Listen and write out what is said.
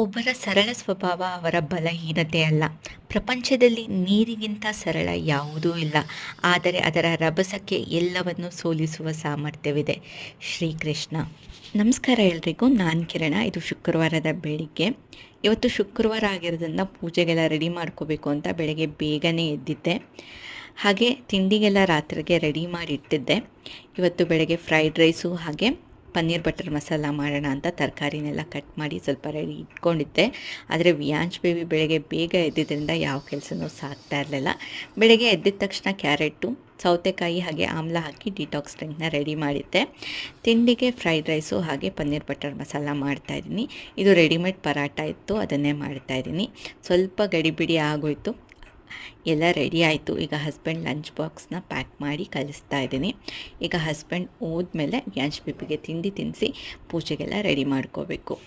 ಒಬ್ಬರ ಸರಳ ಸ್ವಭಾವ ಅವರ ಬಲಹೀನತೆ ಅಲ್ಲ. ಪ್ರಪಂಚದಲ್ಲಿ ನೀರಿಗಿಂತ ಸರಳ ಯಾವುದೂ ಇಲ್ಲ. ಆದರೆ ಅದರ ರಭಸಕ್ಕೆ ಎಲ್ಲವನ್ನೂ ಸೋಲಿಸುವ ಸಾಮರ್ಥ್ಯವಿದೆ. ಶ್ರೀಕೃಷ್ಣ. ನಮಸ್ಕಾರ ಎಲ್ರಿಗೂ. ನಾನು ಕಿರಣ. ಇದು ಶುಕ್ರವಾರದ ಬೆಳಿಗ್ಗೆ. ಇವತ್ತು ಶುಕ್ರವಾರ ಆಗಿರೋದ್ರಿಂದ ಪೂಜೆಗೆಲ್ಲ ರೆಡಿ ಮಾಡ್ಕೋಬೇಕು ಅಂತ ಬೆಳಗ್ಗೆ ಬೇಗನೆ ಎದ್ದಿದ್ದೆ. ಹಾಗೆ ತಿಂಡಿಗೆಲ್ಲ ರಾತ್ರಿಗೆ ರೆಡಿ ಮಾಡಿ ಇಟ್ಟಿದ್ದೆ. ಇವತ್ತು ಬೆಳಗ್ಗೆ ಫ್ರೈಡ್ ರೈಸು ಹಾಗೆ ಪನ್ನೀರ್ ಬಟರ್ ಮಸಾಲ ಮಾಡೋಣ ಅಂತ ತರಕಾರಿನೆಲ್ಲ ಕಟ್ ಮಾಡಿ ಸ್ವಲ್ಪ ರೆಡಿ ಇಟ್ಕೊಂಡಿದ್ದೆ. ಆದರೆ ವಿಯಾಂಶ್ ಬೇಬಿ ಬೆಳಗ್ಗೆ ಬೇಗ ಎದ್ದಿದ್ದರಿಂದ ಯಾವ ಕೆಲಸನೂ ಸಾಗ್ತಾ ಇರಲಿಲ್ಲ. ಬೆಳಗ್ಗೆ ಎದ್ದಿದ ತಕ್ಷಣ ಕ್ಯಾರೆಟು, ಸೌತೆಕಾಯಿ ಹಾಗೆ ಆಮ್ಲ ಹಾಕಿ ಡಿಟಾಕ್ಸ್ ಡ್ರಿಂಕ್ನ ರೆಡಿ ಮಾಡಿದ್ದೆ. ತಿಂಡಿಗೆ ಫ್ರೈಡ್ ರೈಸು ಹಾಗೆ ಪನ್ನೀರ್ ಬಟರ್ ಮಸಾಲ ಮಾಡ್ತಾಯಿದ್ದೀನಿ. ಇದು ರೆಡಿಮೇಡ್ ಪರಾಟ ಇತ್ತು, ಅದನ್ನೇ ಮಾಡ್ತಾಯಿದ್ದೀನಿ. ಸ್ವಲ್ಪ ಗಡಿಬಿಡಿ ಆಗೋಯ್ತು. ಎಲ್ಲ ರೆಡಿ ಆಯಿತು. ಈಗ ಹಸ್ಬೆಂಡ್ ಲಂಚ್ ಬಾಕ್ಸ್ನ ಪ್ಯಾಕ್ ಮಾಡಿ ಕಳಿಸ್ತಾ ಇದ್ದೀನಿ. ಈಗ ಹಸ್ಬೆಂಡ್ ಹೋದ್ಮೇಲೆ ವ್ಯಾಂಶ್ ಬೇಬಿಗೆ ತಿಂಡಿ ತಿನ್ನಿಸಿ ಪೂಜೆಗೆಲ್ಲ ರೆಡಿ ಮಾಡ್ಕೋಬೇಕು.